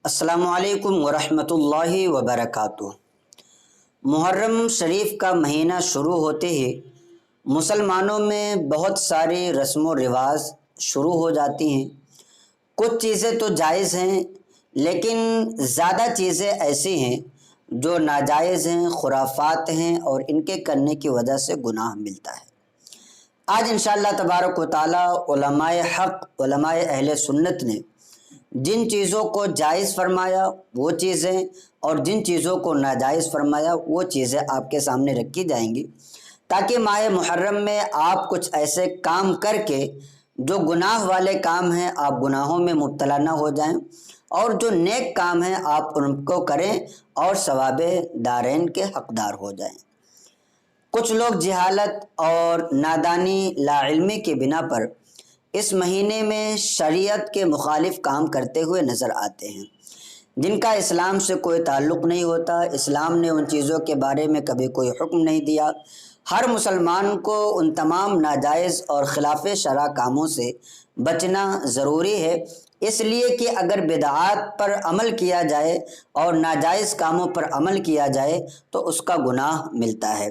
السلام علیکم ورحمۃ اللہ وبرکاتہ۔ محرم شریف کا مہینہ شروع ہوتے ہی مسلمانوں میں بہت ساری رسم و رواج شروع ہو جاتی ہیں۔ کچھ چیزیں تو جائز ہیں لیکن زیادہ چیزیں ایسی ہیں جو ناجائز ہیں، خرافات ہیں اور ان کے کرنے کی وجہ سے گناہ ملتا ہے۔ آج انشاءاللہ تبارک و تعالی علماء حق، علماء اہل سنت نے جن چیزوں کو جائز فرمایا وہ چیزیں اور جن چیزوں کو ناجائز فرمایا وہ چیزیں آپ کے سامنے رکھی جائیں گی، تاکہ ماہ محرم میں آپ کچھ ایسے کام کر کے جو گناہ والے کام ہیں آپ گناہوں میں مبتلا نہ ہو جائیں، اور جو نیک کام ہیں آپ ان کو کریں اور ثواب دارین کے حقدار ہو جائیں۔ کچھ لوگ جہالت اور نادانی لا علمی کی بنا پر اس مہینے میں شریعت کے مخالف کام کرتے ہوئے نظر آتے ہیں، جن کا اسلام سے کوئی تعلق نہیں ہوتا۔ اسلام نے ان چیزوں کے بارے میں کبھی کوئی حکم نہیں دیا۔ ہر مسلمان کو ان تمام ناجائز اور خلاف شرع کاموں سے بچنا ضروری ہے، اس لیے کہ اگر بدعات پر عمل کیا جائے اور ناجائز کاموں پر عمل کیا جائے تو اس کا گناہ ملتا ہے۔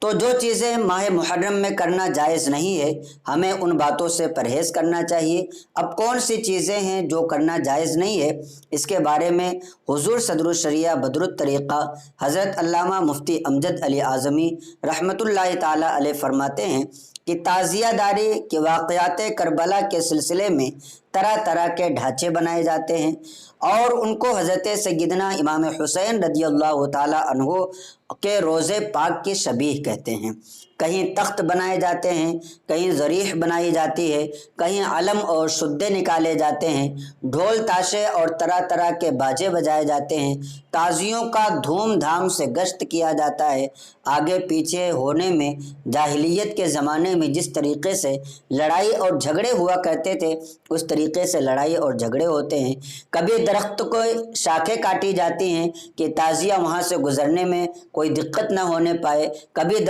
تو جو چیزیں ماہ محرم میں کرنا جائز نہیں ہے ہمیں ان باتوں سے پرہیز کرنا چاہیے۔ اب کون سی چیزیں ہیں جو کرنا جائز نہیں ہے، اس کے بارے میں حضور صدر الشریعہ بدر الطریقہ حضرت علامہ مفتی امجد علی اعظمی رحمۃ اللہ تعالی علیہ فرماتے ہیں کہ تعزیہ داری کے واقعات کربلا کے سلسلے میں طرح طرح کے ڈھانچے بنائے جاتے ہیں اور ان کو حضرت سیدنا امام حسین رضی اللہ تعالی عنہ کے روضے پاک کی شبیہ کہتے ہیں۔ کہیں تخت بنائے جاتے ہیں، کہیں ضریح بنائی جاتی ہے، کہیں علم اور شدے نکالے جاتے ہیں، ڈھول تاشے اور طرح طرح کے باجے بجائے جاتے ہیں، تازیوں کا دھوم دھام سے گشت کیا جاتا ہے۔ آگے پیچھے ہونے میں جاہلیت کے زمانے میں جس طریقے سے لڑائی اور جھگڑے ہوا کرتے تھے اس طریقے سے لڑائی اور جھگڑے ہوتے ہیں۔ کبھی درخت کو شاخیں کاٹی جاتی ہیں کہ تازیہ وہاں سے گزرنے میں کوئی دقت نہ ہونے پائے، کبھی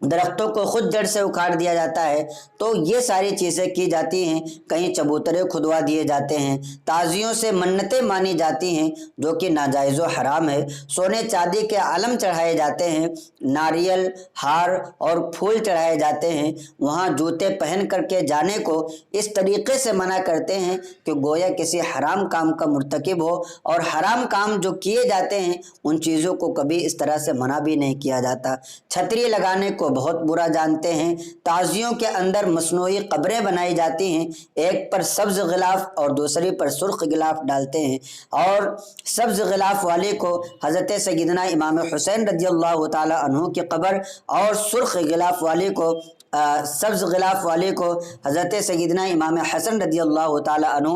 درختوں کو خود جڑ سے اکھاڑ دیا جاتا ہے۔ تو یہ ساری چیزیں کی جاتی ہیں۔ کہیں چبوترے کھدوا دیے جاتے ہیں، تعزیوں سے منتیں مانی جاتی ہیں جو کہ ناجائز و حرام ہے، سونے چاندی کے علم چڑھائے جاتے ہیں، ناریل ہار اور پھول چڑھائے جاتے ہیں، وہاں جوتے پہن کر کے جانے کو اس طریقے سے منع کرتے ہیں کہ گویا کسی حرام کام کا مرتکب ہو، اور حرام کام جو کیے جاتے ہیں ان چیزوں کو کبھی اس طرح سے منع بھی نہیں کیا جاتا۔ چھتری لگانے کو بہت برا جانتے ہیں۔ تعزیوں کے اندر مصنوعی قبریں بنائی جاتی ہیں، ایک پر سبز غلاف اور دوسری پر سرخ غلاف ڈالتے ہیں، اور سبز غلاف والے کو حضرت سیدنا امام حسین رضی اللہ تعالی عنہ کی قبر اور سرخ غلاف والے کو سبز غلاف والے کو حضرت سیدنا امام حسن رضی اللہ تعالی عنہ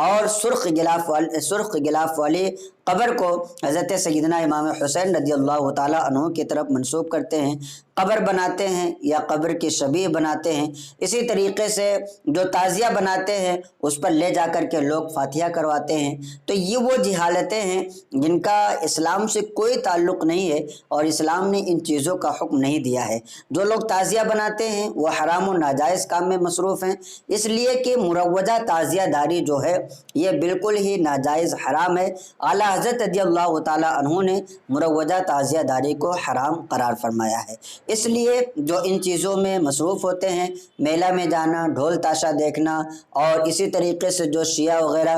اور سرخ غلاف والے قبر کو حضرت سیدنا امام حسین رضی اللہ تعالی عنہ کی طرف منسوب کرتے ہیں، قبر بناتے ہیں یا قبر کی شبیہ بناتے ہیں۔ اسی طریقے سے جو تعزیہ بناتے ہیں اس پر لے جا کر کے لوگ فاتحہ کرواتے ہیں۔ تو یہ وہ جہالتیں ہیں جن کا اسلام سے کوئی تعلق نہیں ہے اور اسلام نے ان چیزوں کا حکم نہیں دیا ہے۔ جو لوگ تعزیہ بناتے ہیں وہ حرام و ناجائز کام میں مصروف ہیں، اس لیے کہ مروجہ تعزیہ داری جو ہے یہ بالکل ہی ناجائز حرام ہے۔ اعلیٰ حضرت رضی اللہ تعالی عنہ نے مروجہ تعزیہ داری کو حرام قرار فرمایا ہے۔ اس لیے جو ان چیزوں میں مصروف ہوتے ہیں، میلہ میں جانا، ڈھول تاشا دیکھنا، اور اسی طریقے سے جو شیعہ وغیرہ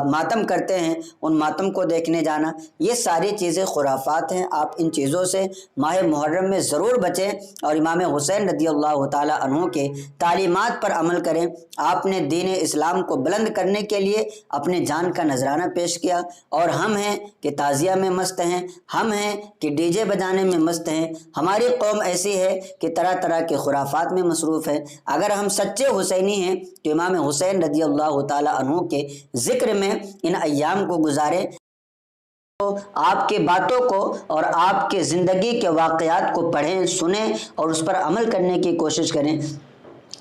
ماتم کرتے ہیں ان ماتم کو دیکھنے جانا، یہ ساری چیزیں خرافات ہیں۔ آپ ان چیزوں سے ماہ محرم میں ضرور بچیں اور امام حسین رضی اللہ تعالی عنہ کے تعلیمات پر عمل کریں۔ آپ نے دین اسلام کو بلند کرنے کے لیے اپنے جان کا نذرانہ پیش کیا، اور ہم ہیں کہ تعزیہ میں مست ہیں، ہم ہیں کہ ڈی جے بجانے میں مست ہیں، ہماری قوم ایسی ہے کہ طرح طرح کے خرافات میں مصروف ہے۔ اگر ہم سچے حسینی ہیں تو امام حسین رضی اللہ تعالی عنہ کے ذکر میں ان ایام کو گزاریں، آپ کی باتوں کو اور آپ کے زندگی کے واقعات کو پڑھیں، سنیں اور اس پر عمل کرنے کی کوشش کریں۔